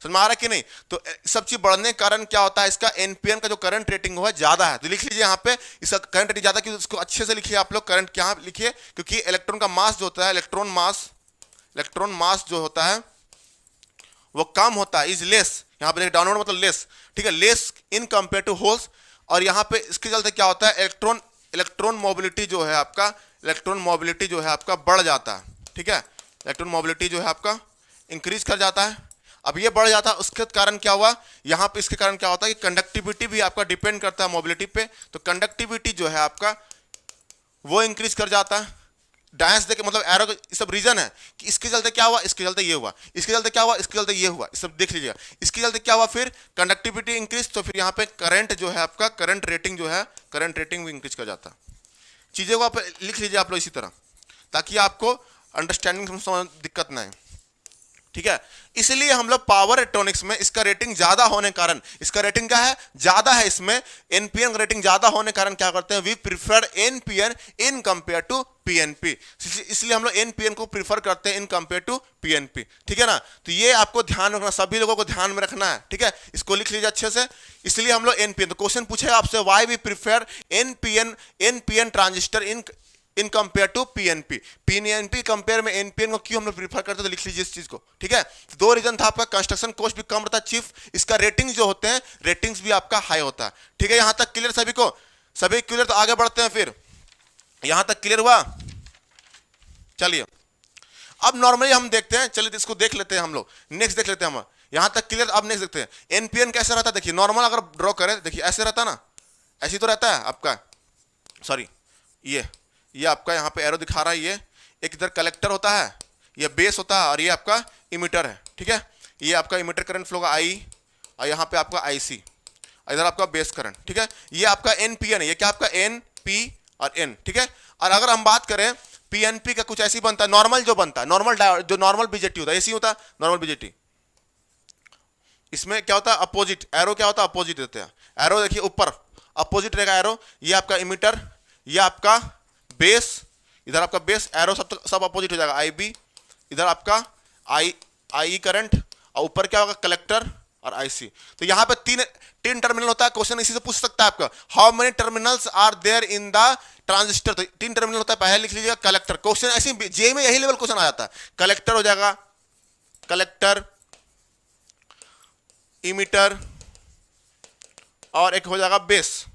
समझ में आ रहा है कि नहीं? तो सब चीज बढ़ने के कारण क्या होता है, इसका एनपीएन का जो करंट रेटिंग है ज्यादा है। तो लिख लीजिए यहाँ पे इसका करंट रेटिंग ज्यादा, क्योंकि इसको अच्छे से लिखिए आप लोग, करंट क्या लिखिए, क्योंकि इलेक्ट्रॉन का मास जो होता है, इलेक्ट्रॉन मास जो होता है वो कम होता है, इज लेस। यहाँ पे डाउनवर्ड मतलब लेस, ठीक है, less in compare to holes. और यहाँ पे इसके चलते क्या होता है, इलेक्ट्रॉन मोबिलिटी जो है आपका, इलेक्ट्रॉन मोबिलिटी जो है आपका बढ़ जाता है, ठीक है, इलेक्ट्रॉन मोबिलिटी जो है आपका इंक्रीज कर जाता है। अब ये बढ़ जाता है, उसके कारण क्या हुआ यहाँ पे, इसके कारण क्या होता है कि कंडक्टिविटी भी आपका डिपेंड करता है मोबिलिटी पे, तो कंडक्टिविटी जो है आपका वो इंक्रीज कर जाता है। डायस देखे मतलब एरो का सब रीजन है कि इसके चलते क्या हुआ, इसके चलते ये हुआ, इसके चलते क्या हुआ, इसके चलते ये हुआ, सब देख लीजिएगा। इसके चलते क्या हुआ, फिर कंडक्टिविटी इंक्रीज, तो फिर यहाँ पे करंट जो है आपका, करंट रेटिंग जो है, करंट रेटिंग भी इंक्रीज कर जाता है। चीजें को आप लिख लीजिए आप लोग इसी तरह, ताकि आपको अंडरस्टैंडिंग में दिक्कत ना आए, ठीक है। इसलिए हम लोग पावर इलेक्ट्रॉनिक्स में इसका रेटिंग ज्यादा होने कारण, इसका रेटिंग क्या है, ज्यादा है, इसमें एनपीएन रेटिंग ज्यादा होने कारण क्या करते हैं, we prefer NPN in compare to PNP. इसलिए हम लोग एनपीएन को प्रीफर करते हैं इन कंपेयर टू पीएनपी, ठीक है ना। तो ये आपको ध्यान रखना, सभी लोगों को ध्यान में रखना है, ठीक है, इसको लिख लीजिए अच्छे से। इसलिए हम लोग एनपीएन, तो क्वेश्चन पूछेगा आपसे, why we prefer NPN transistor in compare to PNP, PNP compare में एनपीएन को क्यों हम लोग प्रीफर करते हैं, तो लिख लीजिए इस चीज को, ठीक है। दो रीजन था आपका, कंस्ट्रक्शन कॉस्ट भी कम रहता है चीफ, इसका रेटिंग्स जो होते हैं, रेटिंग्स भी आपका हाई होता है, ठीक है। यहां तक क्लियर सभी को, सभी क्लियर? तो आगे बढ़ते हैं, फिर यहां तक क्लियर हुआ? चलिए अब नॉर्मली हम देखते हैं, चलिए इसको देख लेते हैं हम लोग, नेक्स्ट देख लेते हैं हम, यहां तक क्लियर। अब नेक्स्ट देखते हैं एनपीएन कैसे रहता है। देखिए नॉर्मल अगर ड्रॉ करें, देखिए ऐसे रहता है ना, ऐसे तो रहता है आपका, सॉरी ये आपका यहाँ पे एरो दिखा रहा है, ये एक इधर कलेक्टर होता है, ये बेस होता है, और ये आपका इमिटर है, ठीक है। ये आपका इमिटर करंट फ्लो का आई, और यहाँ पे आपका आईसी, इधर आपका बेस करंट, ठीक है। ये आपका एनपीएन है, ये क्या आपका एन पी और एन, ठीक है। और अगर हम बात करें पीएनपी का, कुछ ऐसी बनता है नॉर्मल, जो बनता है नॉर्मल जो नॉर्मल बीजेटी होता है, ऐसी होता है नॉर्मल बीजेटी। इसमें क्या होता है, अपोजिट एरो क्या होता है, अपोजिट देते हैं एरो, देखिए ऊपर अपोजिट रहेगा एरो। ये आपका इमिटर, ये आपका बेस, इधर आपका बेस, एरो सब अपोजिट हो जाएगा, आई बी, इधर आपका आई करंट, और ऊपर क्या होगा, कलेक्टर और आईसी। तो यहाँ पे तीन टर्मिनल होता है। क्वेश्चन इसी से पूछ सकता है आपका, how many terminals are there in the transistor. तो तीन टर्मिनल होता है, पहले लिख लीजिएगा कलेक्टर। क्वेश्चन ऐसे जे में यही लेवल क्वेश्चन आ जाता है, कलेक्टर हो जाएगा, कलेक्टर, इमिटर, और एक हो जाएगा बेस।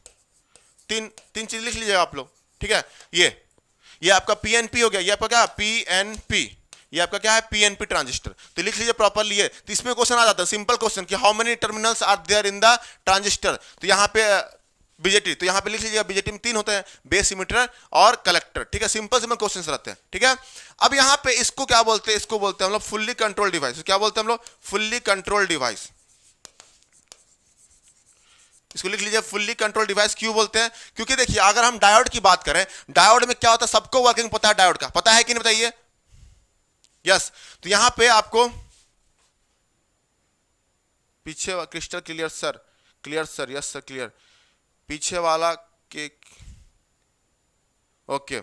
तीन चीज लिख लीजिएगा आप लोग, ठीक है। ये आपका पीएनपी हो गया, ये आपका क्या, पीएनपी, ये आपका क्या है, पीएनपी ट्रांजिस्टर। तो लिख लीजिए प्रॉपरली ये। तो इसमें क्वेश्चन आ जाता है सिंपल क्वेश्चन कि how many terminals are there in the transistor. तो यहाँ पे बीजेटी, तो यहाँ पे लिख लीजिएगा बीजेटी में तीन होते हैं, बेस, इमिटर और कलेक्टर, ठीक है। सिंपल सिंपल क्वेश्चन रहते हैं, ठीक है। अब यहाँ पे इसको क्या बोलते हैं, इसको बोलते हैं हम लोग फुल्ली कंट्रोल डिवाइस। क्या बोलते हैं हम लोग, फुल्ली कंट्रोल डिवाइस। इसको लिख लीजिए फुल्ली कंट्रोल डिवाइस। क्यों बोलते हैं, क्योंकि देखिए अगर हम डायोड की बात करें, डायोड में क्या होता है, सबको वर्किंग पता है डायोड का, पता है कि नहीं बताइए, यस। तो यहां पे आपको पीछे crystal clear sir, clear sir, yes sir clear, पीछे वाला के, ओके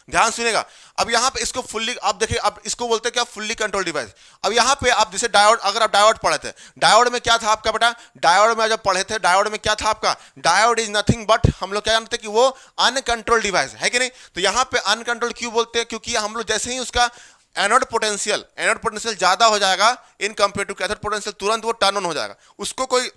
ध्यान सुनिएगा। अब यहां पे इसको फुल्ली, आप देखिए अब इसको बोलते हैं क्या, फुल्ली कंट्रोल डिवाइस। अब यहां पे आप जैसे डायोड, अगर आप डायोड पढ़े थे, डायोड में क्या था आपका बेटा, डायोड में जब पढ़े थे, डायोड में क्या था आपका, डायोड इज नथिंग बट, हम लोग क्या जानते हैं कि वो अनकंट्रोल डिवाइस है कि नहीं। तो यहां पे अनकंट्रोल क्यों बोलते हैं, क्योंकि हम लोग जैसे ही उसका एनोड पोटेंशियल ज्यादा हो जाएगा in compare to cathode potential, तुरंत वो टर्न ऑन हो जाएगा। उसको कोई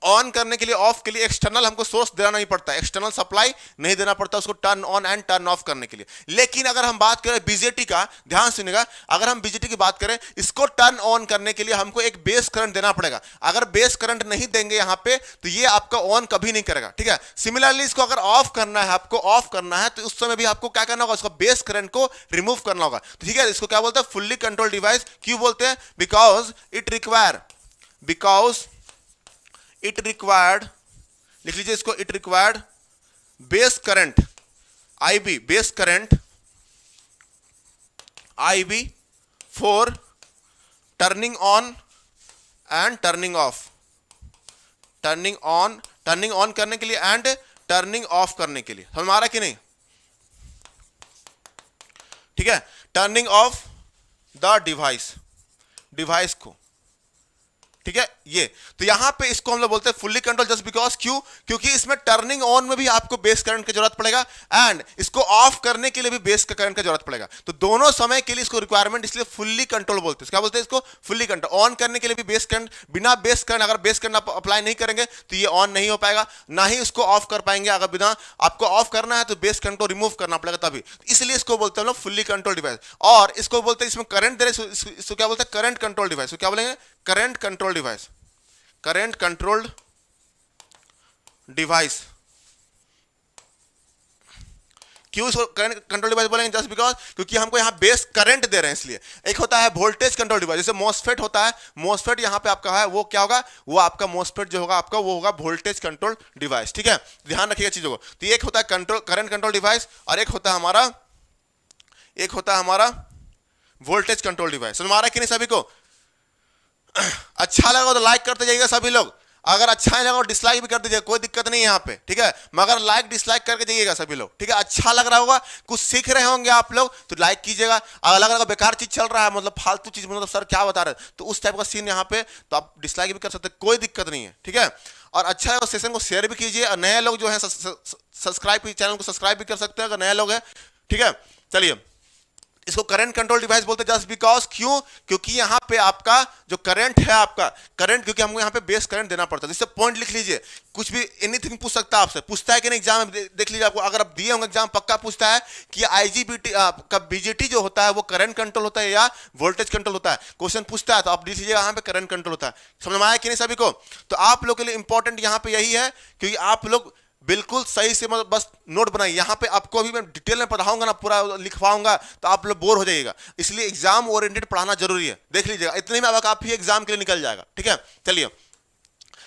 ऑन करने के लिए, ऑफ के लिए एक्सटर्नल हमको सोर्स देना नहीं पड़ता, एक्सटर्नल सप्लाई नहीं देना पड़ता उसको turn on and turn off करने के लिए। लेकिन अगर हम बात करें बीजेटी का, ध्यान सुनिएगा, अगर हम बीजेटी की बात करें, इसको टर्न ऑन करने के लिए हमको एक बेस करंट देना पड़ेगा। अगर बेस करंट नहीं देंगे यहां पे, तो ये आपका ऑन कभी नहीं करेगा, ठीक है। सिमिलरली इसको अगर ऑफ करना है, आपको ऑफ करना है, तो उस समय भी आपको क्या करना होगा, उसका बेस करंट को रिमूव करना होगा। तो ठीक है, इसको क्या बोलते हैं, फुल्ली कंट्रोल डिवाइस। क्यों बोलते हैं, बिकॉज इट रिक्वायर्ड, लिख लीजिए इसको, it required base current IB, base current IB for turning on and turning of, turning on करने के लिए एंड टर्निंग ऑफ करने के लिए। समझ में आ रहा है कि नहीं, ठीक है। टर्निंग ऑफ द डिवाइस को, ठीक है। ये तो यहां पे इसको हम लोग बोलते हैं फुल्ली कंट्रोल जस्ट बिकॉज क्यों, क्योंकि इसमें टर्निंग ऑन में भी आपको बेस करंट की जरूरत पड़ेगा एंड इसको ऑफ करने के लिए भी बेस करंट की जरूरत पड़ेगा। तो दोनों समय के लिए इसको रिक्वायरमेंट, इसलिए फुल्ली कंट्रोल बोलते हैं। क्या बोलते हैं इसको? Fully control. ऑन करने के लिए भी बेस करंट, बिना बेस करंट अगर बेस करंट अप्लाई नहीं करेंगे तो ये ऑन नहीं हो पाएगा, ना ही इसको ऑफ कर पाएंगे। अगर बिना आपको ऑफ करना है तो बेस करंट को रिमूव करना पड़ेगा तभी, इसलिए इसको बोलते हैं हम लोग फुल्ली कंट्रोल डिवाइस। और इसको बोलते हैं, इसमें करंट दे रहे, इसको क्या बोलते हैं? Current control device. क्या बोलेंगे? Current control device. Current controlled device. क्यों इसको करंट कंट्रोल डिवाइस बोलेंगे? जस्ट बिकॉज क्योंकि हमको यहां बेस करंट दे रहे हैं इसलिए। एक होता है वोल्टेज कंट्रोल डिवाइस, जैसे मॉसफेट होता है, मॉसफेट यहां पे आपका है, वो क्या होगा? वो आपका मॉसफेट जो होगा आपका, वो होगा वोल्टेज कंट्रोल डिवाइस। ठीक है, ध्यान रखिएगा चीजों को। तो एक होता है कंट्रोल, करंट कंट्रोल डिवाइस, और एक होता है हमारा वोल्टेज कंट्रोल डिवाइस। समझ में आ रहा है कि नहीं सभी को? अच्छा लगा तो लाइक करते जाइएगा सभी लोग, अगर अच्छा नहीं लगा तो डिसलाइक भी कर दीजिएगा, कोई दिक्कत नहीं है यहाँ पे। ठीक है, मगर लाइक डिसलाइक करके जाइएगा सभी लोग। ठीक है, अच्छा लग रहा होगा, कुछ सीख रहे होंगे आप लोग तो लाइक कीजिएगा। अगर लग रहा है बेकार चीज चल रहा है, मतलब फालतू चीज, मतलब सर क्या बता रहे, तो उस टाइप का सीन यहाँ पे तो आप डिसलाइक भी कर सकते हैं, कोई दिक्कत नहीं है। ठीक है, और अच्छा है सेशन को शेयर भी कीजिए, और नए लोग जो है सब्सक्राइब, चैनल को सब्सक्राइब भी कर सकते हैं अगर नए लोग हैं। ठीक है, चलिए इसको करंट कंट्रोल डिवाइस बोलते हैं जस्ट बिकॉज क्यों, क्योंकि यहां पे आपका जो करंट है, आपका करंट, क्योंकि हमको यहां पे बेस करंट देना पड़ता है। जिससे पॉइंट लिख लीजिए, कुछ भी एनीथिंग पूछ सकता है आपसे, पूछता है कि नहीं एग्जाम में, देख लीजिए आपको, अगर आप दिए होंगे एग्जाम पक्का पूछता है कि आईजीबीटी का बीजेटी जो होता है वो करंट कंट्रोल होता है या वोल्टेज कंट्रोल होता है, क्वेश्चन पूछता है तो आप लिख लीजिए यहाँ पे करंट कंट्रोल होता है। समझ में आया कि नहीं सभी को? तो आप लोग के लिए इंपॉर्टेंट यहाँ पे यही है, क्योंकि आप लोग बिल्कुल सही से मतलब बस नोट बनाइए। यहाँ पे आपको अभी मैं डिटेल में पढ़ाऊंगा ना, पूरा लिखवाऊंगा तो आप लोग बोर हो जाइएगा, इसलिए एग्जाम ओरिएंटेड पढ़ाना जरूरी है। देख लीजिएगा, इतने में अब काफी एग्जाम के लिए निकल जाएगा। ठीक है, चलिए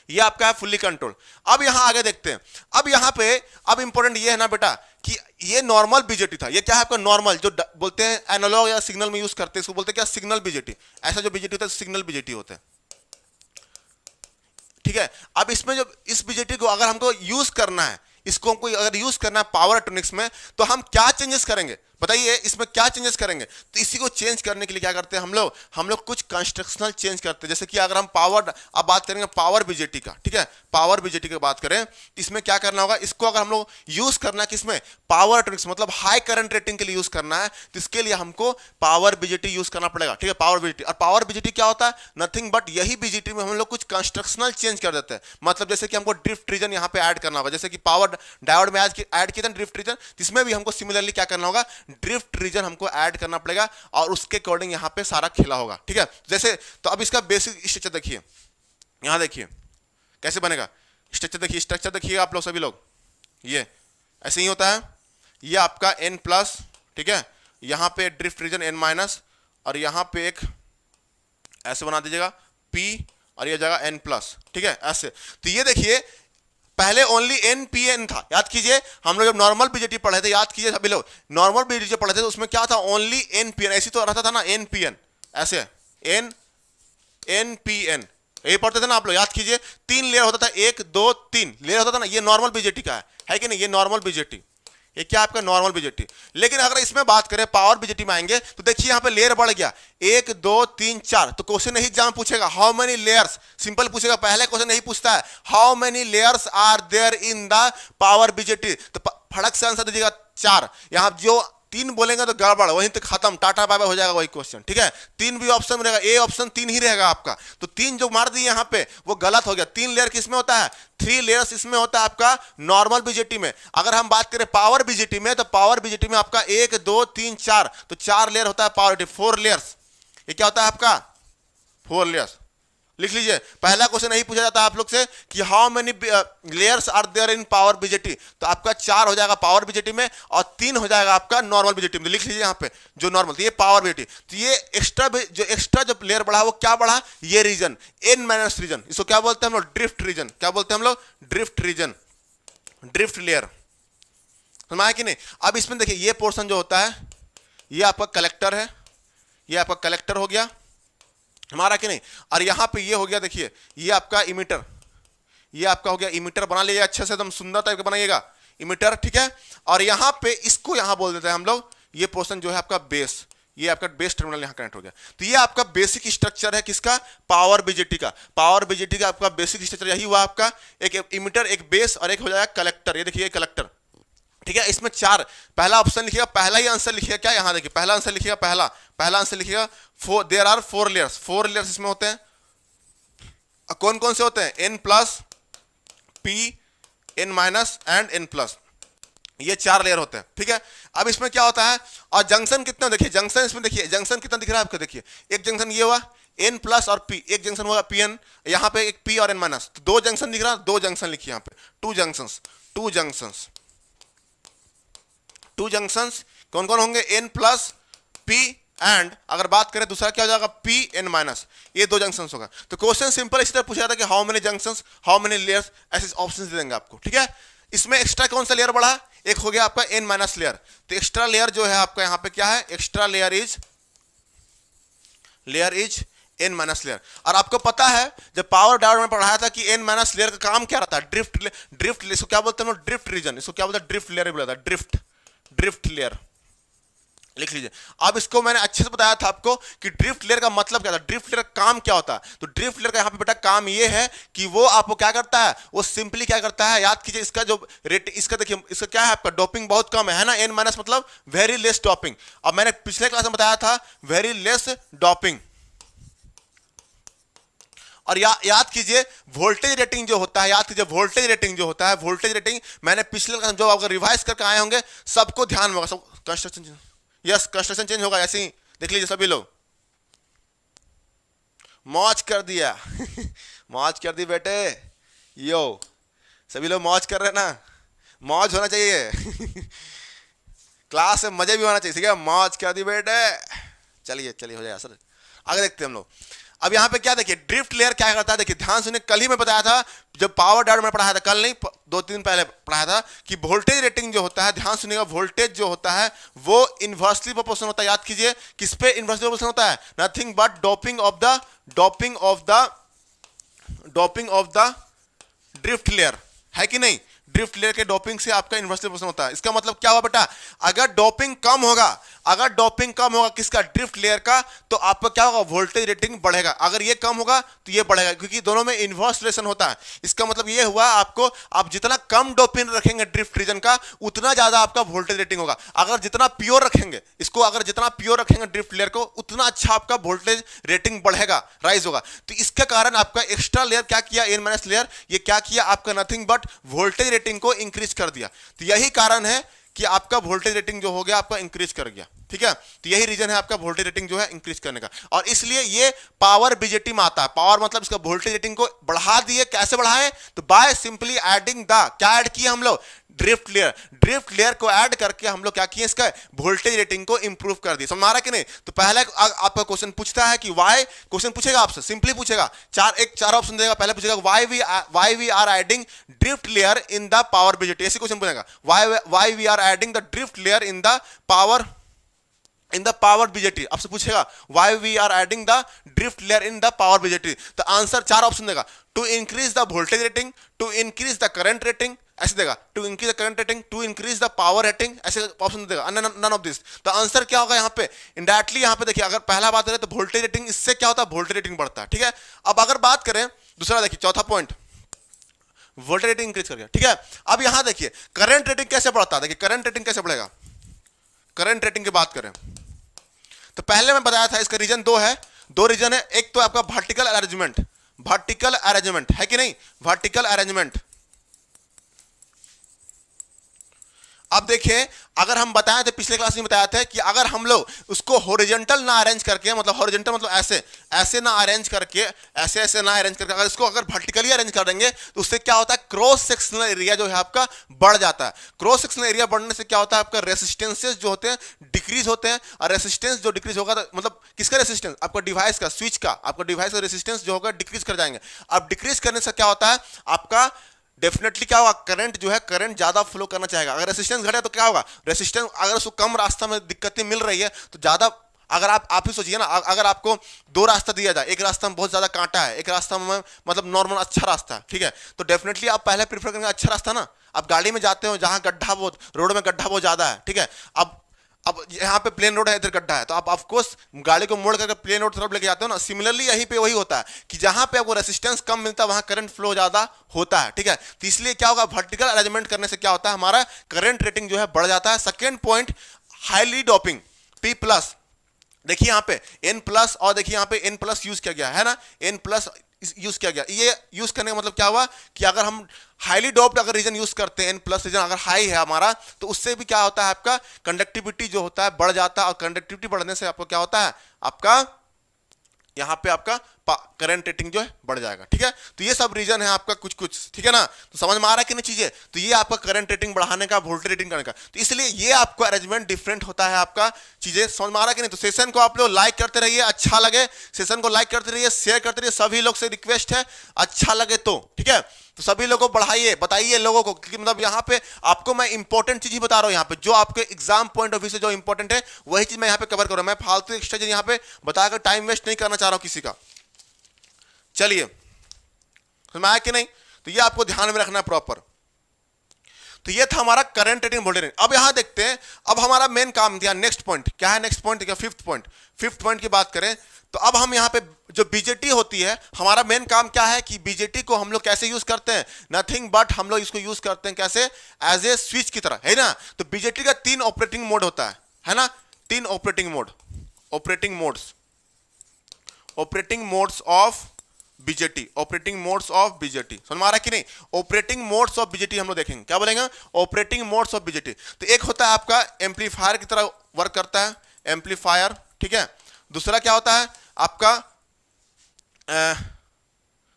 ये आपका है फुल्ली कंट्रोल। अब यहाँ आगे देखते हैं। अब यहाँ पे अब इंपॉर्टेंट ये है ना बेटा कि ये नॉर्मल बीजेटी था। ये क्या है आपका नॉर्मल, जो बोलते हैं एनालॉग या सिग्नल में यूज करते हैं, इसको बोलते हैं क्या? Signal BJT. ऐसा जो बीजेटी होता है सिग्नल बीजेटी होता है। ठीक है, अब इसमें जो इस बीजेटी को अगर हमको यूज करना है, इसको हमको अगर यूज करना है पावर इलेक्ट्रॉनिक्स में, तो हम क्या चेंजेस करेंगे बताइए? इसमें क्या चेंजेस करेंगे? तो इसी को चेंज करने के लिए क्या करते हैं हम लोग कुछ कंस्ट्रक्शनल चेंज करते हैं। जैसे कि अगर हम पावर, अब बात करेंगे पावर बीजेटी का। ठीक है, पावर बीजेटी की बात करें, इसमें क्या करना होगा? इसको अगर हम लोग यूज करना है किसमें? पावर इलेक्ट्रॉनिक्स, मतलब हाई करंट रेटिंग के लिए यूज करना है, तो इसके लिए हमको पावर बीजेटी यूज करना पड़ेगा। ठीक है, पावर बीजेटी। और पावर बीजेटी क्या होता है? नथिंग बट यही बीजेटी में हम लोग कुछ कंस्ट्रक्शनल चेंज कर देते हैं। मतलब जैसे कि हमको ड्रिफ्ट रीजन यहाँ पे ऐड करना होगा, जैसे कि पावर डायोड में ऐड किया था ड्रिफ्ट रीजन, इसमें भी हमको सिमिलरली क्या करना होगा? ड्रिफ्ट रीजन हमको ऐड करना पड़ेगा, और उसके अकॉर्डिंग यहाँ पे सारा खेला होगा। ठीक है, जैसे तो अब इसका बेसिक स्ट्रक्चर देखिए, यहाँ देखिए कैसे बनेगा स्ट्रक्चर। देखिए स्ट्रक्चर देखिए आप लोग सभी लोग, ये ऐसे ही होता है। ये आपका n प्लस, ठीक है, यहाँ पे ड्रिफ्ट रीजन n माइनस, और यहाँ पे एक ऐसे बना दीजिएगा p, और ये जगह n प्लस। ठीक है, ऐसे। तो ये देखिए पहले ओनली NPN था, याद कीजिए हम लोग जब नॉर्मल बीजेटी पढ़े थे, याद कीजिए सभी लोग, नॉर्मल बीजेटी पढ़े थे तो उसमें क्या था? ओनली NPN, ऐसी तो रहता था ना NPN, ऐसे NPN ये पढ़ते थे ना आप लोग, याद कीजिए। 3 लेयर होता था, 1 2 3 लेयर होता था ना, ये नॉर्मल बीजेटी का है कि नहीं? ये नॉर्मल बीजेटी, ये क्या आपका नॉर्मल बीजेटी। लेकिन अगर इसमें बात करें पावर बीजेटी में आएंगे तो देखिए यहाँ पे लेयर बढ़ गया, 1 2 3 4। तो क्वेश्चन यही एग्जाम पूछेगा, हाउ मेनी लेयर्स, सिंपल पूछेगा। पहले क्वेश्चन यही पूछता है, how many layers are there in the power BJT. तो फटक से आंसर दीजिएगा 4। यहाँ जो 3 बोलेंगे तो गड़बड़, वहीं तक खत्म, टाटा बाय बाय हो जाएगा वही क्वेश्चन। ठीक है, 3 भी ऑप्शन रहेगा, ए ऑप्शन 3 ही रहेगा आपका। तो 3 जो मार दिए यहाँ पे वो गलत हो गया। 3 लेयर किसमें होता है? 3 लेयर्स इसमें होता है आपका नॉर्मल बीजेटी में। अगर हम बात करें पावर बीजेटी में, तो पावर बीजेटी में आपका 1 2 3 4, तो 4 लेयर होता है पावर बीजेटी, 4 लेयर्स। ये क्या होता है आपका? 4 लेयर्स। लिख लीजिए, पहला क्वेश्चन यही पूछा जाता है आप लोग से कि how many layers are there in power BJT. तो आपका 4 हो जाएगा पावर बीजेटी में, और 3 हो जाएगा आपका नॉर्मल बीजेटी में। लिख लीजिए यहाँ पे जो नॉर्मल, तो ये पावर बीजेटी। तो ये एक्स्ट्रा जो लेयर बढ़ा वो क्या बढ़ा? ये रीजन n माइनस रीजन, इसको क्या बोलते हैं हम लोग? Drift region. क्या बोलते हैं हम लोग? Drift region, drift layer. समझ आया कि नहीं? अब इसमें देखिए ये पोर्शन जो होता है ये आपका कलेक्टर है, ये आपका कलेक्टर हो गया हमारा कि नहीं। और यहां पे ये हो गया, देखिए ये आपका इमीटर, ये आपका हो गया इमीटर। बना लीजिए अच्छे से, एकदम सुंदर टाइप का बनाइएगा इमीटर। ठीक है, और यहां पे इसको यहां बोल देते हैं हम लोग, ये पोर्शन जो है आपका बेस, ये आपका बेस टर्मिनल यहाँ कनेक्ट हो गया। तो ये आपका बेसिक स्ट्रक्चर है किसका, पावर बीजेटी का। पावर बीजेटी का आपका बेसिक स्ट्रक्चर यही हुआ आपका, एक इमीटर, एक बेस और एक हो जाएगा कलेक्टर। ये देखिए कलेक्टर, ठीक है। इसमें चार, पहला ऑप्शन लिखिएगा, पहला ही आंसर लिखिएगा क्या, यहाँ देखिए पहला आंसर लिखिएगा, पहला आंसर लिखिएगा देयर आर 4 लेयर्स। 4 लेयर्स इसमें होते हैं। कौन कौन से होते हैं, n plus, p, n minus and n plus, ये 4 लेयर होते हैं, ठीक है। अब इसमें क्या होता है, और जंक्शन कितना, देखिए जंक्शन इसमें देखिए जंक्शन कितना दिख रहा है आपको, देखिए एक जंक्शन ये हुआ n प्लस और p, एक जंक्शन हुआ pn, यहाँ पे एक p और n माइनस, तो 2 जंक्शन दिख रहा है, 2 जंक्शन लिखिए यहाँ पे, 2 जंक्शंस कौन कौन होंगे, n प्लस p एंड अगर बात करें दूसरा क्या हो जाएगा, p n माइनस, ये 2 जंक्शंस होगा। तो क्वेश्चन सिंपल इस तरह पूछा था कि how many junctions, how many layers, ऐसे ऑप्शंस दे देंगे आपको, ठीक है। इसमें एक्स्ट्रा कौन सा लेयर बढ़ा, एक हो गया आपका n माइनस लेयर। तो एक्स्ट्रा लेयर जो है आपका यहाँ पे क्या है, extra layer is n minus layer. और आपको पता है जब पावर डायोड में पढ़ाया था कि n माइनस लेयर का काम क्या रहता है, ड्रिफ्ट, इसको क्या बोलते हैं, ड्रिफ्ट रीजन, इसको क्या बोलते हैं, ड्रिफ्ट लेयर बोला था, ड्रिफ्ट लेयर, लिख लीजिए। अब इसको मैंने अच्छे से बताया था आपको कि ड्रिफ्ट लेयर का मतलब क्या था, ड्रिफ्ट लेयर का काम क्या होता है। तो ड्रिफ्ट लेयर का यहाँ पे बेटा काम ये है कि वो आपको क्या करता है, वो सिंपली क्या करता है, याद कीजिए इसका जो रेट, इसका देखिए इसका क्या है आपका, डोपिंग बहुत कम है ना, n माइनस मतलब वेरी लेस डोपिंग। अब मैंने पिछले क्लास में बताया था वेरी लेस डोपिंग। और याद कीजिए वोल्टेज रेटिंग जो होता है, वोल्टेज रेटिंग मैंने पिछले क्लास जो आपको रिवाइज करके आए होंगे सबको ध्यान में होगा, सब कंस्ट्रक्शन, यस कंस्ट्रक्शन चेंज होगा, ऐसे ही देख लीजिए सभी लोग, मौज कर दिया मौज कर दी बेटे, यो सभी लोग मौज कर रहे हैं ना, मौज होना चाहिए क्लास में मजे भी होना चाहिए, ठीक है, मौज कर दी बेटे। चलिए हो जाएगा सर, आगे देखते हैं हम लोग। अब यहाँ पे क्या देखिए, ड्रिफ्ट लेयर क्या करता है, देखिए ध्यान सुनिए, कल ही मैं बताया था जब पावर डायोड में पढ़ाया था, कल नहीं 2-3 दिन पहले पढ़ाया था कि वोल्टेज रेटिंग जो होता है, ध्यान सुनिएगा, वोल्टेज जो होता है वो इनवर्सली प्रोपोर्शनल होता है। याद कीजिए किस पे इनवर्सली प्रोपोर्शनल होता है, nothing but doping of the drift layer, है कि नहीं। ड्रिफ्ट लेयर के डोपिंग से आपका इनवर्सली प्रोपोर्शनल होता है। इसका मतलब क्या हुआ बेटा, अगर डोपिंग कम होगा किसका, ड्रिफ्ट लेयर का, तो आपका क्या होगा, वोल्टेज रेटिंग बढ़ेगा। अगर ये कम होगा तो ये बढ़ेगा, क्योंकि दोनों में इनवर्स रिलेशन होता है। इसका मतलब ये हुआ आपको, आप जितना कम डोपिंग रखेंगे ड्रिफ्ट रीजन का, उतना ज्यादा आपका वोल्टेज रेटिंग होगा। अगर जितना प्योर रखेंगे इसको, अगर जितना प्योर रखेंगे ड्रिफ्ट लेयर को, उतना अच्छा आपका वोल्टेज रेटिंग बढ़ेगा, राइज होगा। तो इसके कारण आपका एक्स्ट्रा लेयर क्या किया, n माइनस लेयर, ये क्या किया आपका, नथिंग बट वोल्टेज रेटिंग को इंक्रीज कर दिया। तो यही कारण है कि आपका वोल्टेज रेटिंग जो हो गया आपका इंक्रीज कर गया, ठीक है। तो यही रीजन है आपका वोल्टेज रेटिंग जो है इंक्रीज करने का, और इसलिए ये पावर बीजेटी में आता है। पावर मतलब इसका वोल्टेज रेटिंग को बढ़ा दिए, कैसे बढ़ाए, तो बाय सिंपली एडिंग द, क्या ऐड किए हम लोग, ड्रिफ्ट लेयर को ऐड करके हम लोग क्या किए, इसका वोल्टेज रेटिंग को इंप्रूव कर दिया। समझ आ रहा है कि नहीं। तो पहले आपका क्वेश्चन पूछता है कि वाई, क्वेश्चन पूछेगा आपसे, सिंपली पूछेगा, चार ऑप्शन देगा, पहले पूछेगा why we are adding drift layer in the power BJT, ऐसे क्वेश्चन पूछेगा, why we are adding the drift layer in the power BJT. आपसे पूछेगा why we are adding the drift layer in the power BJT, तो answer 4 option देगा, to increase the voltage rating, to increase the current rating, ऐसे देगा, to increase the current rating, to increase the power rating, ऐसे option देगा, none of this. तो answer क्या होगा यहाँ पे, इनडायरेक्टली यहाँ पे देखिए, अगर पहला बात करें तो वोल्टेज रेटिंग, इससे क्या होता है, वोल्टेज रेटिंग बढ़ता है, ठीक है। अब अगर बात करें दूसरा, देखिए चौथा पॉइंट, वोल्टेज रेटिंग इंक्रीज कर गया, ठीक है। अब यहां देखिए करंट रेटिंग कैसे बढ़ता है, देखिए करंट रेटिंग कैसे बढ़ेगा। करंट रेटिंग की बात करें तो पहले मैं बताया था इसका रीजन 2 है, 2 रीजन है। एक तो आपका वर्टिकल अरेंजमेंट है कि नहीं, वर्टिकल अरेंजमेंट। अब देखिए, अगर हम बताए थे पिछले क्लास में बताया था कि अगर हम लोग उसको हॉरिजॉन्टल ना अरेंज करके, मतलब हॉरिजॉन्टल मतलब ऐसे ना अरेंज करके, ऐसे ना अरेंज करके, अगर इसको अगर वर्टिकली अरेंज कर देंगे तो उससे क्या होता है, क्रॉस सेक्शनल एरिया जो है आपका बढ़ जाता है। क्रॉस सेक्शनल एरिया बढ़ने से क्या होता है, आपका रेसिस्टेंसेस जो होते हैं डिक्रीज होते हैं, और रेसिस्टेंस जो डिक्रीज होगा तो मतलब किसका रेसिस्टेंस, आपका डिवाइस का, स्विच का, आपका डिवाइस का रेसिस्टेंस जो होगा डिक्रीज कर जाएंगे। अब डिक्रीज करने से क्या होता है, आपका डेफिनेटली क्या होगा, करंट जो है, करंट ज्यादा फ्लो करना चाहेगा। अगर रेसिस्टेंस घटे तो क्या होगा, रेसिस्टेंस अगर उसको कम रास्ता में दिक्कतें मिल रही है तो ज्यादा, अगर आप ही सोचिए ना, अगर आपको 2 रास्ता दिया जाए, एक रास्ता में बहुत ज्यादा कांटा है, एक रास्ता में मतलब नॉर्मल अच्छा रास्ता है, ठीक है, तो डेफिनेटली आप पहले प्रीफर करेंगे अच्छा रास्ता ना। आप गाड़ी में जाते हो जहां गड्ढा बहुत, रोड में गड्ढा बहुत ज्यादा है, ठीक है, अब अब यहाँ पे प्लेन रोड है, इधर गड्ढा है, तो आप ऑफकोर्स गाड़ी को मोड़ करके प्लेन रोड तरफ लेके जाते हो ना। सिमिलरली यहीं पे वही होता है कि जहां पे आपको रेसिस्टेंस कम मिलता है वहां करंट फ्लो ज्यादा होता है, ठीक है। तो इसलिए क्या होगा, वर्टिकल अरेंजमेंट करने से क्या होता है, हमारा करंट रेटिंग जो है बढ़ जाता है। Second point, highly doping P plus. देखिए यहाँ पे N प्लस और देखिए यहाँ पे N प्लस यूज किया गया है ना, N प्लस यूज किया गया। ये यूज करने का मतलब क्या हुआ कि अगर हम हाईली डोप्ड अगर रीजन यूज करते हैं, N प्लस रीजन अगर हाई है हमारा, तो उससे भी क्या होता है, आपका कंडक्टिविटी जो होता है बढ़ जाता है, और कंडक्टिविटी बढ़ने से आपको क्या होता है, आपका यहाँ पे आपका करंट रेटिंग जो है बढ़ जाएगा, ठीक है। तो ये सब रीजन है आपका कुछ कुछ, ठीक है ना। तो समझ में आ रहा है कि नहीं चीजें। तो ये आपका करंट रेटिंग बढ़ाने का, वोल्टेज रेटिंग करने का, तो इसलिए ये आपका अरेंजमेंट डिफरेंट होता है आपका, चीजें समझ में आ रहा है कि नहीं। तो सेशन को आप लोग लाइक करते रहिए, अच्छा लगे सेशन को लाइक करते रहिए, शेयर करते रहिए, सभी लोग से रिक्वेस्ट है, अच्छा लगे तो, ठीक है। तो सभी लोगों को बढ़ाइए, बताइए लोगों को, क्योंकि मतलब यहाँ पे आपको मैं इंपॉर्टेंट चीज ही बता रहा हूँ, यहाँ पे जो आपके एग्जाम पॉइंट ऑफ व्यू से जो इंपॉर्टेंट है वही चीज मैं यहाँ पे कवर कर रहा हूँ। मैं फालतू एक्स्ट्रा चीज यहाँ पे बताकर टाइम वेस्ट नहीं करना चाह रहा हूँ किसी का। चलिए, समझ में आया कि नहीं। तो ये आपको ध्यान में रखना है प्रॉपर। तो ये था हमारा करंट रेटिंग, वोल्टेज रेटिंग। अब यहां देखते हैं, अब हमारा मेन काम दिया, नेक्स्ट पॉइंट क्या है, नेक्स्ट पॉइंट क्या, फिफ्थ पॉइंट। फिफ्थ पॉइंट की बात करें तो अब हम यहाँ पे जो बीजेटी होती है, हमारा मेन काम क्या है कि बीजेटी को हम लोग कैसे यूज करते हैं, नथिंग बट हम लोग इसको यूज करते हैं कैसे, एज ए स्विच की तरह, है ना। तो बीजेटी का 3 ऑपरेटिंग मोड होता है ना, 3 operating mode, operating modes, operating modes of BJT, operating modes of BJT. समझ में आ रहा है कि नहीं। ऑपरेटिंग मोड्स ऑफ बीजेटी हम लोग देखेंगे, क्या बोलेंगे, ऑपरेटिंग मोड्स ऑफ बीजेटी। तो एक होता है आपका एम्पलीफायर की तरह वर्क करता है, एम्पलीफायर, ठीक है। दूसरा क्या होता है आपका,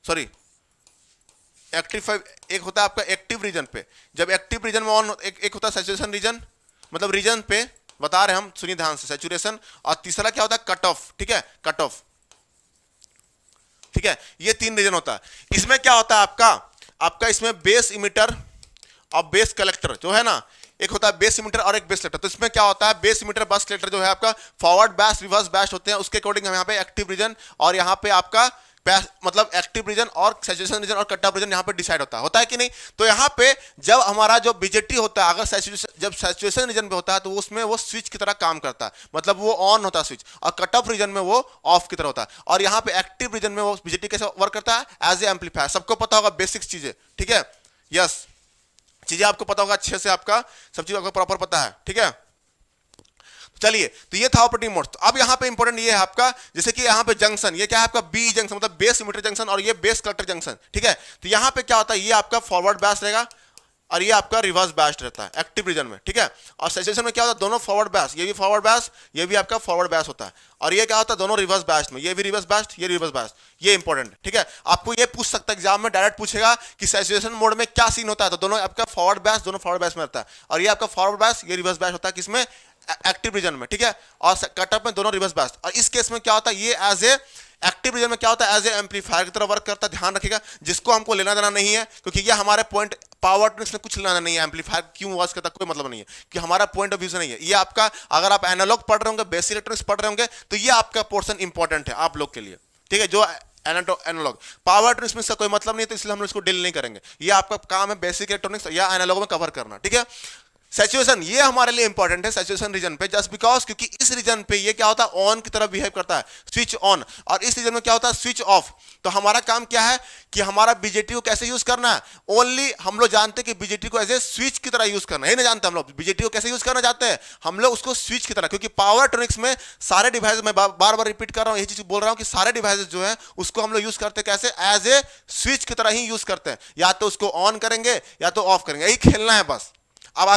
सॉरी एक्टिव, एक होता है आपका एक्टिव रीजन पे, जब एक्टिव रीजन में ऑन, एक होता है सैचुरेशन रीजन, मतलब रीजन पे बता रहे हैं हम, सुनिए ध्यान से, सैचुरेशन। और तीसरा क्या होता है, कट ऑफ, ठीक है, कट ऑफ, ठीक है। ये 3 रीजन होता है। इसमें क्या होता है आपका इसमें बेस इमिटर और बेस कलेक्टर जो है ना, एक होता है बेस इमिटर और एक बेस कलेक्टर। तो इसमें क्या होता है, बेस इमिटर बस कलेक्टर जो है आपका फॉरवर्ड बैश रिवर्स बैश होते हैं, उसके अकॉर्डिंग हम यहाँ पे एक्टिव रीजन और यहाँ पे आपका मतलब एक्टिव रीजन और सैचुरेशन रीजन और कट ऑफ रीजन यहाँ पे डिसाइड होता है कि नहीं। तो यहाँ पे जब हमारा जो बीजेटी होता है, अगर जब सैचुरेशन रीजन पे होता है तो उसमें वो स्विच की तरह काम करता है, मतलब वो ऑन होता है स्विच, और कट ऑफ रीजन में वो ऑफ की तरह होता है। और यहाँ पे एक्टिव रीजन में वो बीजेटी कैसे वर्क करता है, एज ए एम्पलीफायर। सबको पता होगा बेसिक चीजें, ठीक है, यस, चीजें आपको पता होगा अच्छे से, आपका सब चीज आपको प्रॉपर पता है, ठीक है। चलिए, तो ये था ऑपरेटिंग मोड। तो अब यहाँ पे इंपॉर्टेंट ये है आपका, जैसे कि यहाँ पे जंक्शन, ये क्या है आपका बी जंक्शन, मतलब बेस इमिटर जंक्शन, और ये बेस कलेक्टर जंक्शन, ठीक है। तो यहाँ पे क्या होता है, ये आपका फॉरवर्ड बैश रहेगा और ये आपका रिवर्स बैश रहता है एक्टिव रीजन में, ठीक है। और सैचुरेशन में क्या होता है, दोनों फॉरवर्ड बैश, ये भी फॉरवर्ड बैश, ये भी आपका फॉरवर्ड बैश होता है। और ये क्या होता है, दोनों रिवर्स बैश में, ये भी रिवर्स बैश, ये रिवर्स बैश, ये इंपॉर्टेंट, ठीक है। आपको ये पूछ सकता है एग्जाम में, डायरेक्ट पूछेगा कि सैचुरेशन मोड में क्या सीन होता है, तो दोनों आपका फॉरवर्ड बैश, दोनों फॉरवर्ड बैश में रहता है। और ये आपका फॉरवर्ड बैश, ये रिवर्स बैश होता है किसमें, एक्टिव रीजन में, ठीक है। और कटअप में दोनों रिवर्स बैश। और इस केस में क्या होता है, ये एज ए एक्टिव रीजन में क्या होता है, एज ए एम्पलीफायर की तरह वर्क करता है। ध्यान रखिएगा, जिसको हमको लेना देना नहीं है, क्योंकि ये हमारे पॉइंट पावर ट्रिक्स में कुछ लेना नहीं है, एम्पलीफायर क्यों वर्क करता कोई मतलब नहीं है, कि हमारा पॉइंट ऑफ व्यू से नहीं है। ये आपका, अगर आप एनालॉग पढ़ रहे होंगे, बेसिक इलेक्ट्रॉनिक्स पढ़ रहे होंगे, तो ये आपका पोर्शन इंपॉर्टेंट है आप लोग के लिए, ठीक है। जो एनालॉग पावर ट्रिक्स में इसका कोई मतलब नहीं है, तो इसलिए हम लोग इसको डील नहीं करेंगे। ये आपका काम है बेसिक इलेक्ट्रॉनिक्स या एनालॉग में कवर करना, ठीक है। सैचुरेशन ये हमारे लिए इंपॉर्टेंट है, सैचुरेशन रीजन पे, जस्ट बिकॉज क्योंकि इस रीजन पे ये क्या होता है, ऑन की तरह बिहेव करता है, स्विच ऑन। और इस रीजन में क्या होता है, स्विच ऑफ। तो हमारा काम क्या है कि हमारा बीजेटी को कैसे यूज करना है, ओनली हम लोग जानते हैं कि बीजेटी को एज ए स्विच की तरह यूज करना है, नहीं जानते हम लोग बीजेटी को कैसे यूज करना चाहते हैं, हम लोग उसको स्विच की तरह, क्योंकि पावर इलेक्ट्रॉनिक्स में सारे डिवाइस, मैं बार बार रिपीट कर रहा हूं, यही चीज बोल रहा हूं कि सारे डिवाइसेस जो है उसको हम लोग यूज करते हैं कैसे, एज ए स्विच की तरह ही यूज करते हैं। या तो उसको ऑन करेंगे या तो ऑफ करेंगे, यही खेलना है बस। अब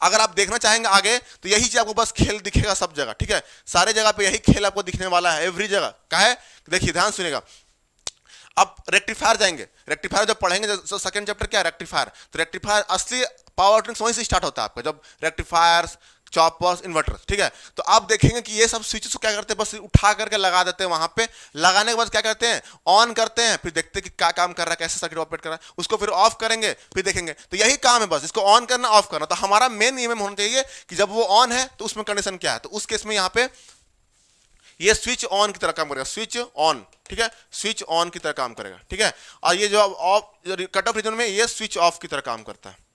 अगर आप देखना चाहेंगे आगे, तो यही चीज आपको बस खेल दिखेगा सब जगह, ठीक है। सारे जगह पे यही खेल आपको दिखने वाला है, एवरी जगह का है। देखिए ध्यान सुनिएगा, अब रेक्टिफायर जाएंगे, रेक्टिफायर जब पढ़ेंगे, जो सेकंड चैप्टर क्या है, रेक्टिफायर। तो रेक्टिफायर असली पावर इलेक्ट्रॉनिक्स वहीं से स्टार्ट होता है आपका, जब रेक्टिफायर्स, चॉपर्स, इन्वर्टर्स, ठीक है। तो आप देखेंगे कि ये सब स्विचेस को क्या करते हैं, बस उठा करके लगा देते हैं वहां पे। लगाने के बाद क्या करते हैं, ऑन करते हैं, फिर देखते हैं कि क्या काम कर रहा है, कैसे सर्किट ऑपरेट कर रहा है, उसको फिर ऑफ करेंगे, फिर देखेंगे। तो यही काम है बस, इसको ऑन करना, ऑफ करना। तो हमारा मेन ये होना चाहिए कि जब वो ऑन है तो उसमें कंडीशन क्या है, तो उस केस में यहाँ पे ये स्विच ऑन की तरह काम करेगा, स्विच ऑन, ठीक है, स्विच ऑन की तरह काम करेगा, ठीक है। और ये जो ऑफ, कट ऑफ रीजन में ये स्विच ऑफ की तरह काम करता है।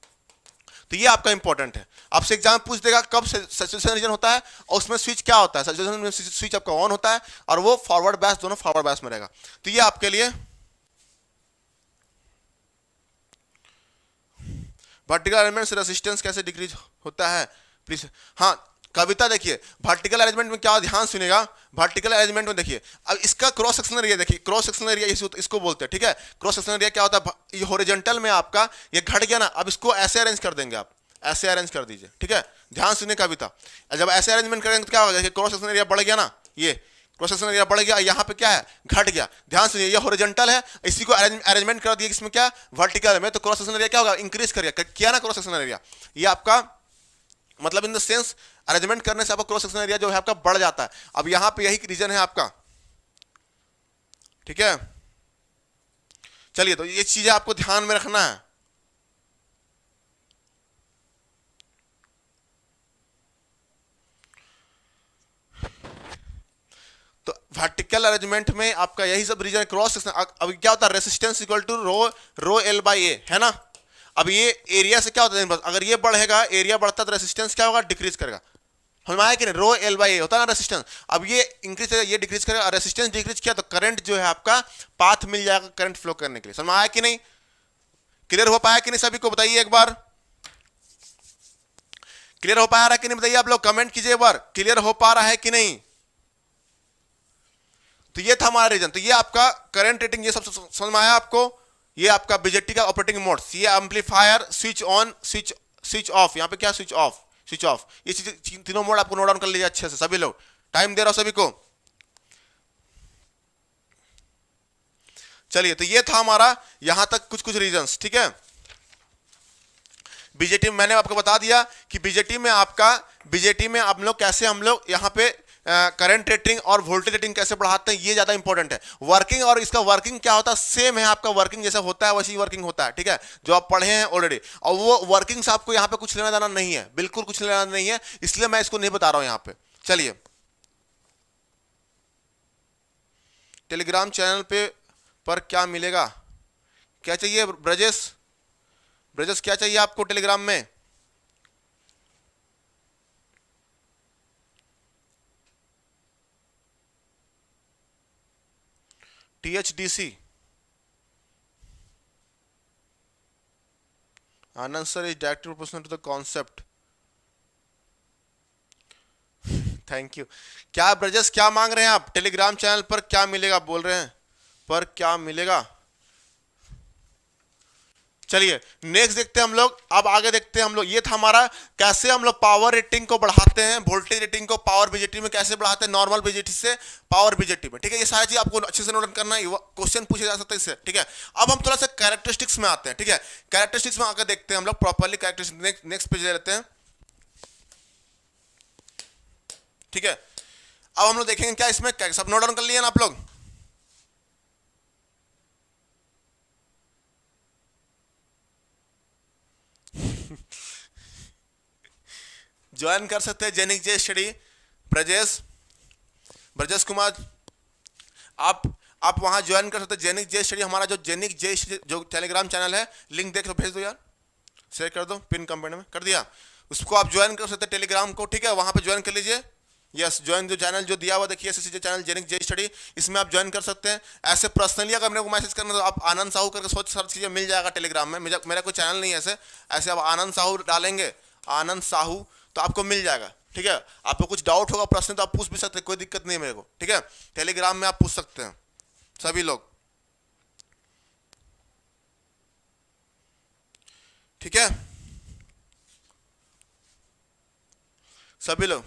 तो ये आपका इंपॉर्टेंट है, आपसे एग्जाम पूछ देगा कब सैचुरेशन रीजन होता है और उसमें स्विच क्या होता है, सैचुरेशन में स्विच आपका ऑन होता है और वो फॉरवर्ड बैच, दोनों फॉरवर्ड बैच में रहेगा। तो ये आपके लिए वर्टिकल अरेंजमेंट से रेजिस्टेंस कैसे डिक्रीज होता है प्लीज। हाँ कविता देखिए, वर्टिकल अरेंजमेंट में क्या, ध्यान सुनिएगा, वर्टिकल अरेंजमेंट में देखिए, अब इसका क्रॉस सेक्शनल एरिया देखिए, क्रॉस सेक्शनल एरिया इसको बोलते हैं, ठीक है। क्रॉस सेक्शनल एरिया क्या होता है, ये हॉरिजॉन्टल में आपका ये घट गया ना, अब इसको ऐसे अरेंज कर देंगे, आप ऐसे अरेंज कर दीजिए, ठीक है। ध्यान सुनिए कविता, जब ऐसे अरेंजमेंट करेंगे तो क्या होगा, क्रॉस सेक्शनल एरिया बढ़ गया ना, ये क्रॉस सेक्शनल एरिया बढ़ गया, यहाँ पे क्या है, घट गया। ध्यान सुनिए, ये हॉरिजॉन्टल है, इसी को अरेंजमेंट कर दिया इसमें क्या, वर्टिकल में, तो क्रॉस सेक्शनल एरिया क्या होगा, इंक्रीज किया ना क्रॉस सेक्शनल एरिया। ये आपका मतलब इन द सेंस अरेंजमेंट करने से आपका क्रॉस सेक्शनल एरिया जो है आपका बढ़ जाता है। अब यहां पे यही रीजन है आपका, ठीक है। चलिए, तो ये चीजें आपको ध्यान में रखना है। तो वर्टिकल अरेंजमेंट में आपका यही सब रीजन, क्रॉस सेक्शन। अब क्या होता है, resistance equal to rho L by A, है ना। अब ये एरिया से क्या होता है, अगर ये बढ़ेगा, एरिया बढ़ता है तो रेसिस्टेंस क्या होगा, डिक्रीज करेगा। समझ में आया कि नहीं, रो एल बाई ए होता है ना रेसिस्टेंस। अब ये इंक्रीज करेगा, ये डिक्रीज करेगा, और रेसिस्टेंस डिक्रीज किया तो करंट जो है आपका पाथ मिल जाएगा करंट फ्लो करने के लिए। समझ में आया कि नहीं, क्लियर हो पाया कि नहीं, सभी को बताइए एक बार, क्लियर हो पा रहा है कि नहीं बताइए, आप लोग कमेंट कीजिए एक बार, क्लियर हो पा रहा है कि नहीं। तो ये था हमारा रीजन। तो ये आपका करंट रेटिंग, ये सब समझ में आया आपको। ये आपका बीजेटी का ऑपरेटिंग मोड्स, ये amplifier, switch on, switch off, यहाँ पे क्या स्विच ऑफ, स्विच ऑफ, ये तीनों मोड आपको नोट डाउन कर लीजिए अच्छे से सभी लोग, टाइम दे रहा हूं सभी को। चलिए, तो ये था हमारा यहां तक कुछ रीजंस, ठीक है। बीजेटी में मैंने आपको बता दिया कि बीजेटी में आप लोग कैसे, हम लोग यहाँ पे करंट रेटिंग और वोल्टेज रेटिंग कैसे बढ़ाते हैं, ये ज्यादा इंपॉर्टेंट है। वर्किंग और इसका वर्किंग क्या होता है, सेम है, आपका वर्किंग जैसा होता है वैसी वर्किंग होता है, ठीक है, जो आप पढ़े हैं ऑलरेडी। और वो वर्किंग से आपको यहाँ पे कुछ लेना देना नहीं है, बिल्कुल कुछ लेना नहीं है, इसलिए मैं इसको नहीं बता रहा हूं यहाँ पे। चलिए, टेलीग्राम चैनल पे पर क्या मिलेगा, क्या चाहिए ब्रजेश, ब्रजेश क्या चाहिए आपको टेलीग्राम में। THDC, Anand sir is directly proportional to the concept, thank you. क्या ब्रजेश क्या मांग रहे हैं आप, टेलीग्राम चैनल पर क्या मिलेगा बोल रहे हैं, पर क्या मिलेगा। चलिए नेक्स्ट देखते हैं हम लोग, अब आगे देखते हैं हम लोग। ये था हमारा कैसे हम लोग पावर रेटिंग को बढ़ाते हैं, वोल्टेज रेटिंग को पावर बीजेटी में कैसे बढ़ाते हैं, नॉर्मल बीजेटी से पावर बीजेटी में, ठीक है। ये सारी चीज आपको अच्छे से नोट करना है, क्वेश्चन पूछे जा सकते हैं इससे, ठीक है। अब हम थोड़ा सा कैरेक्टरिस्टिक्स में आते हैं, ठीक है। कैरेक्टरिस्टिक्स में आकर देखते हैं हम लोग प्रॉपर्ली कैरेक्टरिस्टिक्स, नेक्स्ट पेज ले लेते हैं, ठीक है। अब हम लोग देखेंगे क्या इसमें, सब नोट डाउन कर लिए ना आप लोग। ज्वाइन कर सकते हैं जेनिक जे स्टडी, ब्रजेश कुमार, आप वहां ज्वाइन कर सकते हैं जेनिक जे स्टडी। हमारा जो जेनिक जे जो टेलीग्राम चैनल है, लिंक देख लो, भेज दो यार, शेयर कर दो, पिन कमेंट में कर दिया, उसको आप ज्वाइन कर सकते हैं टेलीग्राम को, ठीक है। वहां पे ज्वाइन कर लीजिए, यस, ज्वाइन जो चैनल जो दिया हुआ देखिए, एसएससी चैनल जेनिक जे स्टडी, इसमें आप ज्वाइन कर सकते हैं। ऐसे पर्सनली अगर मेरे को मैसेज करना तो आप आनंद साहू करके सोच सर्च कीजिए, मिल जाएगा टेलीग्राम में। मेरा कोई चैनल नहीं है ऐसे आप आनंद साहू डालेंगे, आनंद साहू, तो आपको मिल जाएगा, ठीक है। आपको कुछ डाउट होगा, प्रश्न, तो आप पूछ भी सकते हैं, कोई दिक्कत नहीं है मेरे को, ठीक है। टेलीग्राम में आप पूछ सकते हैं सभी लोग, ठीक है, सभी लोग।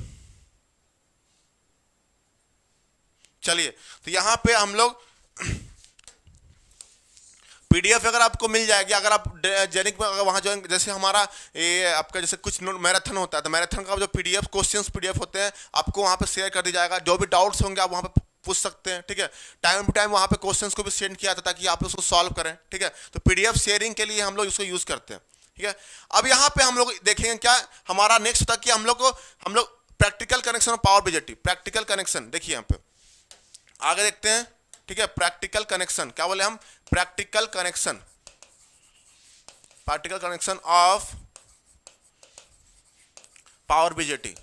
चलिए, तो यहां पे हम लोग पीडीएफ अगर आपको मिल जाएगी, अगर आप जेनिक में अगर वहां ज्वाइन, जैसे हमारा ये आपका जैसे कुछ मैराथन होता है, तो मैराथन का जो पीडीएफ क्वेश्चंस पीडीएफ होते हैं आपको वहां पे शेयर कर दिया जाएगा। जो भी डाउट्स होंगे आप वहां पे पूछ सकते हैं, ठीक है। टाइम टू टाइम वहां पे क्वेश्चंस को भी सेंड किया था ताकि आप उसको सॉल्व करें, ठीक है। तो पीडीएफ शेयरिंग के लिए हम लोग इसको यूज करते हैं, ठीक है। अब यहाँ पे हम लोग देखेंगे क्या हमारा नेक्स्ट होता है कि हम लोग practical connection of power BJT, practical connection देखिए यहाँ पे आगे देखते हैं, ठीक है। प्रैक्टिकल कनेक्शन क्या बोले हम, practical connection of power BJT.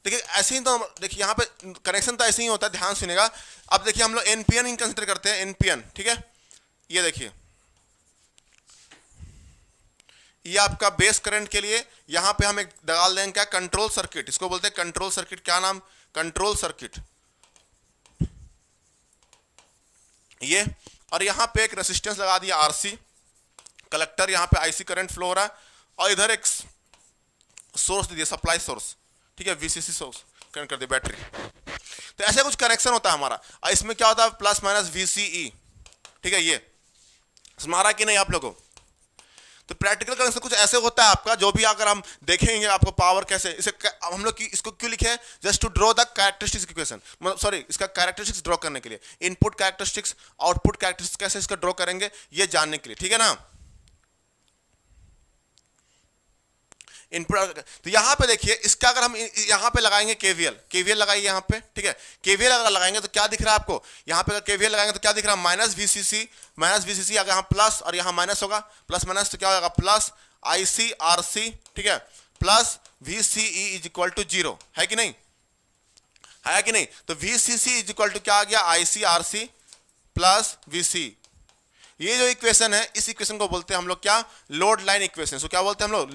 देखिए ऐसे ही तो देखिए यहाँ पे कनेक्शन तो ऐसे ही होता है, ध्यान सुनिएगा। अब देखिए हम लोग एनपीएन कंसिडर करते हैं, एनपीएन, ठीक है। ये देखिए ये आपका बेस करंट के लिए यहाँ पे हम एक डाल देंगे क्या, कंट्रोल सर्किट, इसको बोलते हैं कंट्रोल सर्किट। क्या नाम, कंट्रोल सर्किट ये। और यहाँ पे एक रेसिस्टेंस लगा दिया आरसी, कलेक्टर, यहाँ पे आईसी करंट फ्लो हो रहा है, और इधर एक सोर्स दे दिया, सप्लाई सोर्स, ठीक है, वीसीसी सोर्स कनेक्ट कर दिया, बैटरी। तो ऐसे कुछ कनेक्शन होता है हमारा। और इसमें क्या होता है, प्लस माइनस वीसीई, ठीक है। ये हमारा कि नहीं आप लोगों को, तो प्रैक्टिकल कनेक्शन कुछ ऐसे होता है आपका, जो भी अगर हम देखेंगे आपको पावर कैसे, इसे हम लोग इसको क्यों लिखे हैं, just to draw the characteristics equation, मतलब सॉरी इसका कैरेक्टरिस्टिक्स ड्रॉ करने के लिए, इनपुट कैरेक्टरिस्टिक्स आउटपुट कैरेक्टरिस्टिक्स कैसे इसका ड्रॉ करेंगे ये जानने के लिए, ठीक है ना। इनपुट, तो यहां पे देखिए इसका अगर हम यहां पे लगाएंगे केवीएल, केवीएल लगाइए यहां पे, ठीक है। केवीएल अगर लगाएंगे तो क्या दिख रहा है आपको, यहां पे अगर केवीएल लगाएंगे तो क्या दिख रहा है, माइनस वीसीसी, अगर यहां प्लस और यहां माइनस होगा, प्लस माइनस तो क्या होगा, प्लस आईसी आरसी, ठीक है, plus VCE is equal to 0, है कि नहीं, है कि नहीं। तो वीसीसी इज इक्वल टू क्या आ गया, आईसी आरसी प्लस वीसी। ये जो इक्वेशन है, इस इक्वेशन को बोलते हैं हम लोग क्या, लोड लाइन इक्वेशन। तो क्या बोलते हैं हम लोग,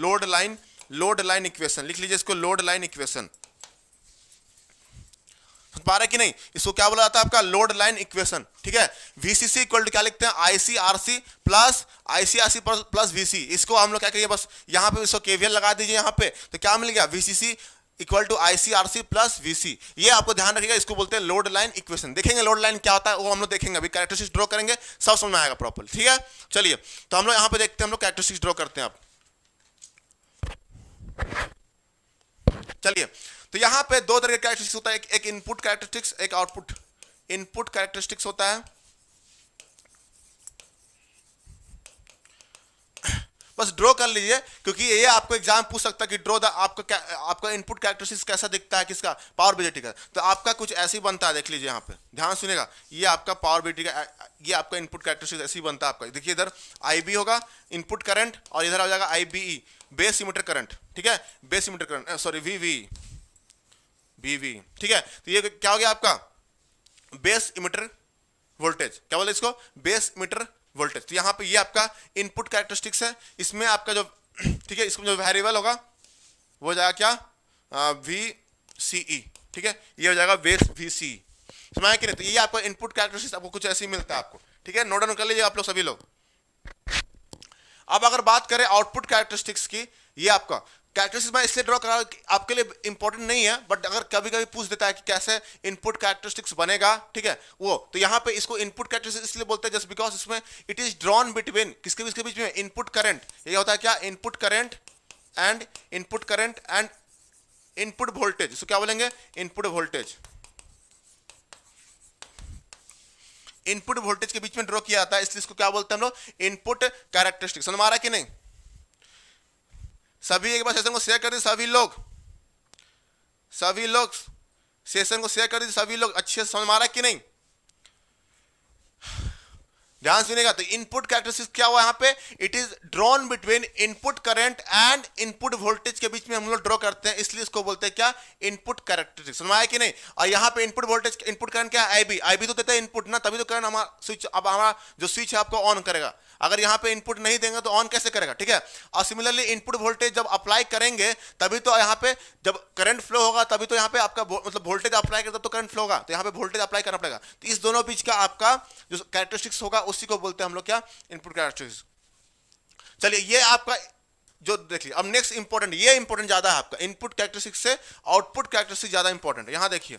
लोड लाइन इक्वेशन, लिख लीजिए इसको, लोड लाइन इक्वेशन। समझ पा रहे कि नहीं, इसको क्या बोला जाता है आपका, लोड लाइन इक्वेशन, ठीक है। वीसीसी इक्वल टू क्या लिखते हैं, आईसीआरसी प्लस वीसी। इसको हम लोग क्या करिए, बस यहां पे इसको केवीएल लगा दीजिए यहां पे, तो क्या मिल गया, VCC equal to IC RC plus VC. ये आपको ध्यान रखिएगा, इसको बोलते हैं लोड लाइन इक्वेशन। देखेंगे लोड लाइन क्या होता है वो हम लोग देखेंगे, अभी कैरेक्टरिस्टिक्स ड्रॉ करेंगे सब समझ में आएगा प्रॉपर, ठीक है। चलिए तो हम लोग यहां पे देखते हैं, हम लोग कैरेक्टरिस्टिक्स ड्रॉ करते हैं। आप चलिए, तो यहां पे दो तरह के कैरेक्टरिस्टिक्स होता है, एक इनपुट कैरेक्टरिस्टिक्स, एक आउटपुट इनपुट कैरेक्टरिस्टिक्स होता है। बस ड्रॉ कर लीजिए, क्योंकि ये आपको एग्जाम पूछ सकता है कि ड्रॉ द आपका इनपुट कैरेक्टरिस्टिक्स कैसा दिखता है, किसका, पावर बीजेटी का। तो आपका कुछ ऐसे ही बनता है, देख लीजिए यहाँ पे ध्यान सुनेगा, ये आपका पावर बीजेटी का, ये आपका इनपुट कैरेक्टरिस्टिक्स ऐसे ही बनता है आपका। देखिए इधर आईबी होगा इनपुट करंट, और इधर आ जाएगा आईबीई बेस इमिटर करंट, ठीक है, बेस इमिटर करंट, सॉरी वीवी, ठीक है। तो ये क्या हो गया आपका, बेस इमिटर वोल्टेज, क्या बोलते इसको, बेस इमिटर वोल्टेज। तो यहाँ पे ये आपका इनपुट कैरेक्टरिस्टिक्स है। इसमें आपका जो, ठीक है, इसमें जो वेरिएबल होगा वो हो जाएगा क्या, VCE, ठीक है, ये हो जाएगा बेस VCE। समझ कि नहीं। तो ये आपका इनपुट कैरेक्टरिस्टिक्स आपको कुछ ऐसे ही मिलता है आपको, ठीक है, नोट डाउन कर लीजिए आप लोग सभी लोग। अब अगर बात करें आउटपुट कैरेक्टरिस्टिक्स की, ये आपका कैरेक्टरिस्टिक्स मैं इसलिए ड्रॉ करा, आपके लिए इंपॉर्टेंट नहीं है, बट अगर कभी कभी पूछ देता है कि कैसे इनपुट कैरेक्टरिस्टिक्स बनेगा, ठीक है, वो तो यहाँ पे इसको इनपुट कैरेक्टरिस्टिक्स इसलिए बोलते हैं जस्ट बिकॉज इसमें इट इज ड्रॉन बिटवीन किसके बीच में, इनपुट करंट। ये होता है क्या, input current and input voltage. इसको क्या बोलेंगे, इनपुट वोल्टेज। इनपुट वोल्टेज के बीच में ड्रॉ किया जाता है, इसलिए इसको क्या बोलते हैं हम लोग, इनपुट कैरेक्टरिस्टिक्स। समझ में आ रहा है कि नहीं। सभी एक बार सेशन को शेयर कर दीजिए, सभी लोग सेशन को शेयर कर दीजिए, सभी लोग अच्छे से समझ में आ रहा है कि नहीं, ध्यान सुनिएगा। तो इनपुट कैरेक्टरिस्टिक्स क्या हुआ यहाँ पे, it is drawn between input current and input voltage के बीच में हम लोग ड्रॉ करते हैं, इसलिए इसको बोलते हैं क्या, इनपुट कैरेक्टरिस्टिक्स। समझ में आया कि नहीं। और यहाँ पे इनपुट वोल्टेज, इनपुट करंट क्या है, आईबी तो देता है इनपुट ना, तभी तो करंट हमारा स्विच, अब हमारा जो स्विच है आपको ऑन करेगा। अगर यहाँ पे इनपुट नहीं देंगे तो ऑन कैसे करेगा, ठीक है। और सिमिलरली इनपुट वोल्टेज जब अप्लाई करेंगे तभी तो यहाँ पे जब करंट फ्लो होगा तभी तो यहाँ पे आपका मतलब वोल्टेज अप्लाई करेगा तो करंट फ्लो होगा, तो यहाँ पे वोल्टेज अप्लाई करना पड़ेगा। तो इस दोनों बीच का आपका जो कैरेक्टरिस्टिक्स होगा उसी को बोलते हैं हम लोग क्या, इनपुट कैरेक्टरिस्टिक्स। चलिए ये आपका जो देखिए, अब नेक्स्ट इंपॉर्टेंट, ये इंपॉर्टेंट ज्यादा है आपका, इनपुट कैरेक्टरिस्टिक्स से आउटपुट कैरेक्टरिस्टिक्स ज्यादा इंपॉर्टेंट है। यहां देखिए,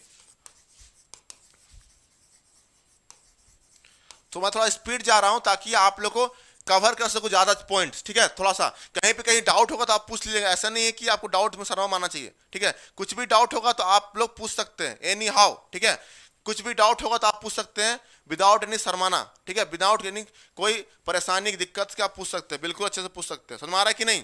तो मैं थोड़ा स्पीड जा रहा हूं ताकि आप लोग को कवर कर सको ज्यादा पॉइंट्स, ठीक है। थोड़ा सा कहीं पे कहीं डाउट होगा तो आप पूछ लीजिएगा, ऐसा नहीं है कि आपको डाउट में शर्मा मानना चाहिए, ठीक है। कुछ भी डाउट होगा तो आप लोग पूछ सकते हैं एनी हाउ, ठीक है। कुछ भी डाउट होगा तो आप पूछ सकते हैं विदाउट एनी शर्माना, ठीक है, विदाउट एनी कोई परेशानी दिक्कत के आप पूछ सकते हैं, बिल्कुल अच्छे से पूछ सकते हैं। समझ में आ रहा है कि नहीं।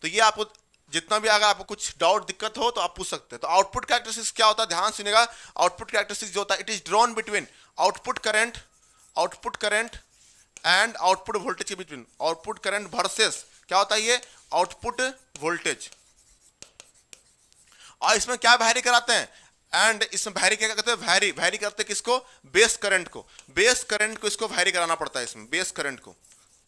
तो ये आपको जितना भी अगर आपको कुछ डाउट दिक्कत हो तो आप पूछ सकते हैं। तो आउटपुट कैरेक्टरिस्टिक्स क्या होता है, ध्यान सुनिएगा। आउटपुट कैरेक्टरिस्टिक्स जो होता है, it is drawn between output current and output voltage के बीच में, आउटपुट करंट वर्सेस क्या होता है, ये आउटपुट वोल्टेज। और इसमें क्या वैरी कराते हैं, एंड इसमें वैरी क्या करते हैं, वैरी करते हैं किसको, बेस करंट को। बेस करंट को इसको वैरी कराना पड़ता है इसमें, बेस करंट को।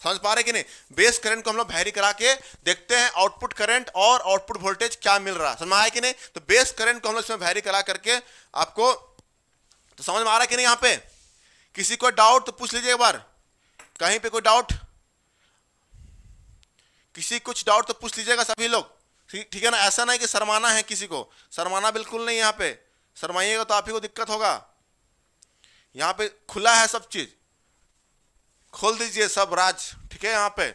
समझ पा रहे कि नहीं, बेस करंट को हम लोग वैरी करा के देखते हैं आउटपुट करंट और आउटपुट वोल्टेज क्या मिल रहा है, समझ में आया कि नहीं। तो बेस करंट को हम लोग इसमें वैरी करा करके आपको, तो समझ में आ रहा है कि नहीं। यहां पे किसी को डाउट तो पूछ लीजिए एक बार, कहीं पे कोई डाउट, किसी कुछ डाउट तो पूछ लीजिएगा सभी लोग, ठीक है ना। ऐसा नहीं कि शर्माना है, किसी को शर्माना बिल्कुल नहीं, यहाँ पे शर्माइएगा तो आप ही को दिक्कत होगा। यहाँ पे खुला है सब चीज, खोल दीजिए सब राज, ठीक है यहाँ पे।